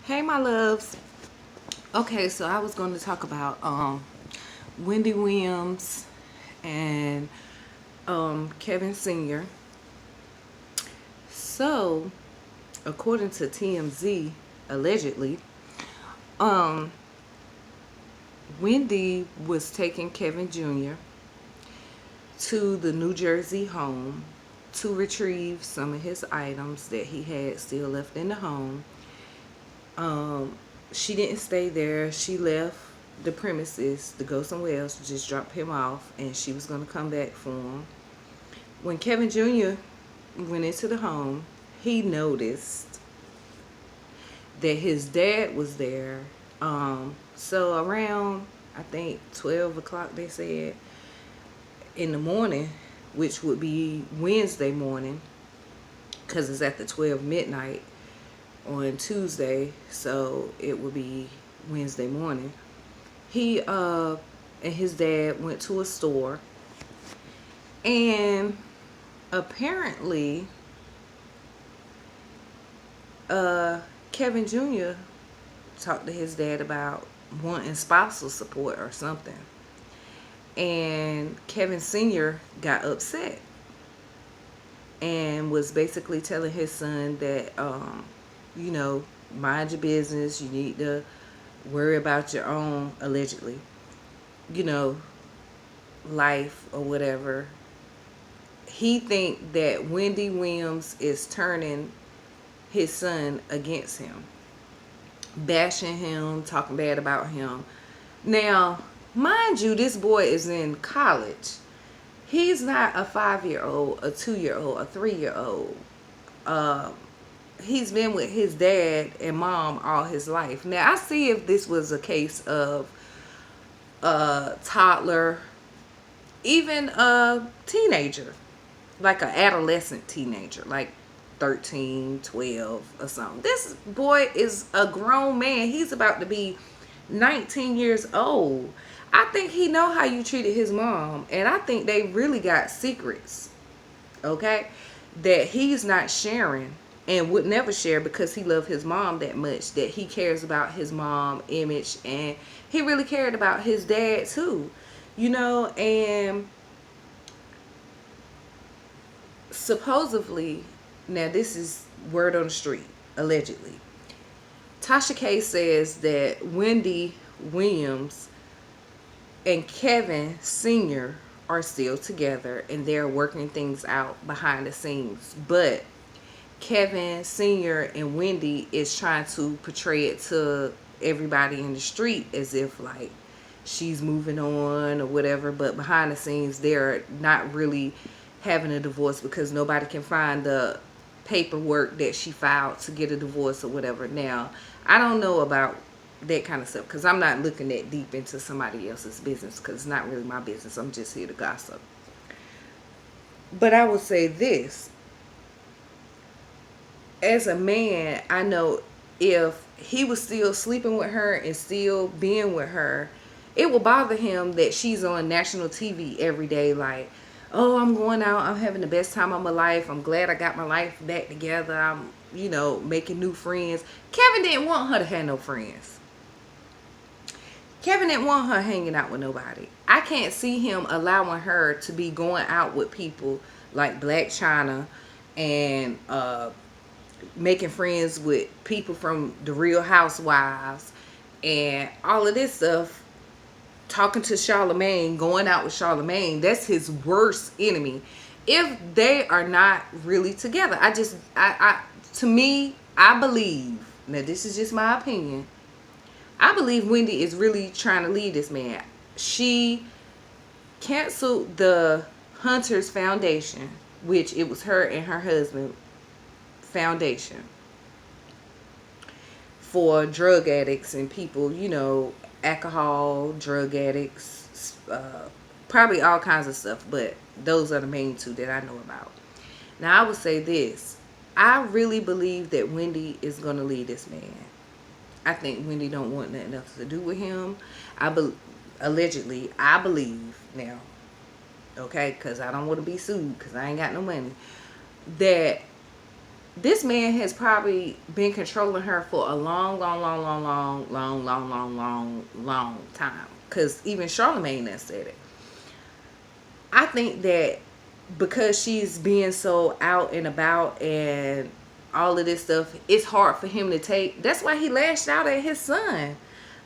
Hey, my loves. Okay, so I was going to talk about Wendy Williams and Kevin Sr. So, according to TMZ, allegedly, um, Wendy was taking Kevin Jr. to the New Jersey home to retrieve some of his items that he had still left in the home. Um, she didn't stay there. She left the premises to go somewhere else to just drop him off, and she was going to come back for him. When Kevin Jr. went into the home, he noticed that his dad was there. So around, I think, 12 o'clock, they said, in the morning, which would be Wednesday morning, because it's at the 12 midnight on Tuesday, so it would be Wednesday morning. He and his dad went to a store, and apparently Kevin Jr. talked to his dad about wanting spousal support or something. And Kevin Sr. got upset and was basically telling his son that you know, mind your business, you need to worry about your own, allegedly, you know, life or whatever. He think that Wendy Williams is turning his son against him, bashing him, talking bad about him. Now, mind you, this boy is in college. He's not a 5-year old, a 2-year old, a 3-year old. He's been with his dad and mom all his life. Now, I see if this was a case of a toddler, even a teenager, like an adolescent teenager, like 13, 12 or something. This boy is a grown man. He's about to be 19 years old. I think he know how you treated his mom, and I think they really got secrets, okay, that he's not sharing and would never share because he loved his mom that much, that he cares about his mom image, and he really cared about his dad too, you know. And supposedly, now this is word on the street, allegedly, Tasha K says that Wendy Williams and Kevin Sr. are still together and they're working things out behind the scenes. But Kevin Sr. and Wendy is trying to portray it to everybody in the street as if like she's moving on or whatever. But behind the scenes, they're not really having a divorce because nobody can find the paperwork that she filed to get a divorce or whatever. Now, I don't know about that kind of stuff because I'm not looking that deep into somebody else's business because it's not really my business. I'm just here to gossip. But I will say this, as a man, I know if he was still sleeping with her and still being with her, it will bother him that she's on national TV every day like, oh, I'm going out, I'm having the best time of my life, I'm glad I got my life back together, I'm, you know, making new friends. Kevin didn't want her to have no friends. Kevin didn't want her hanging out with nobody. I can't see him allowing her to be going out with people like Black China and making friends with people from the Real Housewives and all of this stuff. Talking to Charlemagne, going out with Charlemagne, that's his worst enemy. If they are not really together, to me, I believe, now this is just my opinion, I believe Wendy is really trying to leave this man. She canceled the Hunter's Foundation, which it was her and her husband foundation for drug addicts and people, you know, alcohol, drug addicts, probably all kinds of stuff, but those are the main two that I know about. Now, I would say this. I really believe that Wendy is going to leave this man. I think Wendy don't want nothing else to do with him. Allegedly, I believe now, okay, because I don't want to be sued because I ain't got no money, that This man has probably been controlling her for a long, long, long, long, long, long, long, long, long, long time. Because even Charlamagne has said it. I think that because she's being so out and about and all of this stuff, it's hard for him to take. That's why he lashed out at his son.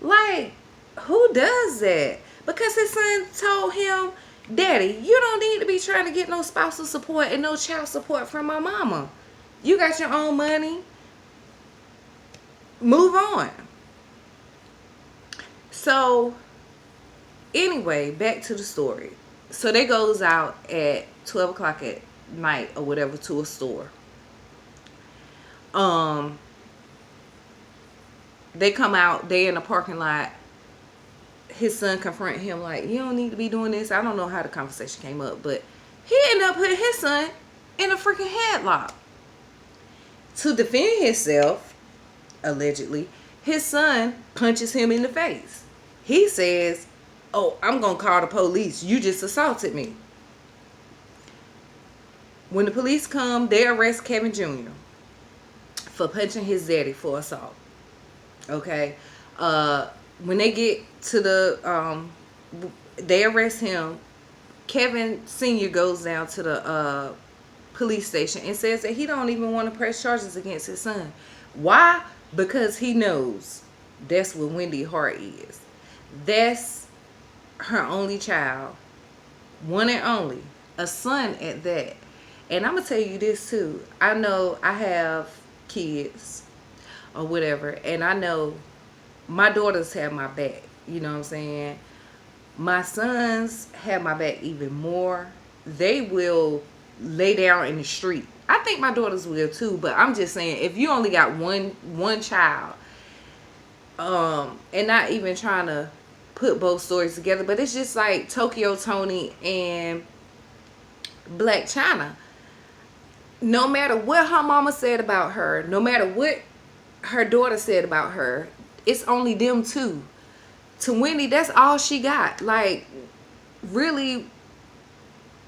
Like, who does that? Because his son told him, Daddy, you don't need to be trying to get no spousal support and no child support from my mama. You got your own money. Move on. So, anyway, back to the story. So they goes out at 12 o'clock at night or whatever to a store. They come out, they in the parking lot. His son confront him like, you don't need to be doing this. I don't know how the conversation came up, but he ended up putting his son in a freaking headlock. To defend himself, allegedly, his son punches him in the face. He says, oh, I'm going to call the police. You just assaulted me. When the police come, they arrest Kelvin Jr. for punching his daddy for assault. Okay? When they get to the, they arrest him. Kelvin Sr. goes down to the police station and says that he don't even want to press charges against his son. Why? Because he knows that's what Wendy Hart is. That's her only child. One and only. A son at that. And I'm going to tell you this too. I know I have kids or whatever. And I know my daughters have my back. You know what I'm saying? My sons have my back even more. They will lay down in the street. I think my daughters will too, but I'm just saying, if you only got one child, and not even trying to put both stories together, but it's just like Tokyo Tony and Black China. No matter what her mama said about her, no matter what her daughter said about her, it's only them two. To Wendy, that's all she got. Like, really,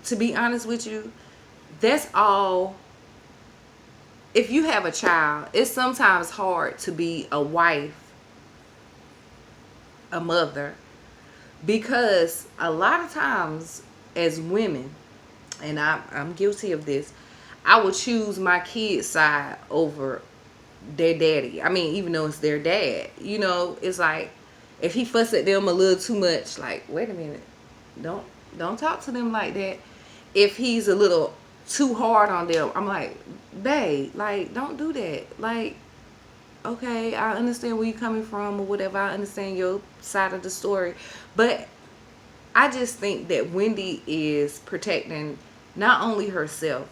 to be honest with you, that's all. If you have a child, it's sometimes hard to be a wife, a mother, because a lot of times as women, and I'm guilty of this, I would choose my kid's side over their daddy. I mean, even though it's their dad, you know, it's like if he fuss at them a little too much, like, wait a minute, don't talk to them like that. If he's a little too hard on them, I'm like, babe, like, don't do that. Like, okay, I understand where you're coming from or whatever. I understand your side of the story. But I just think that Wendy is protecting not only herself,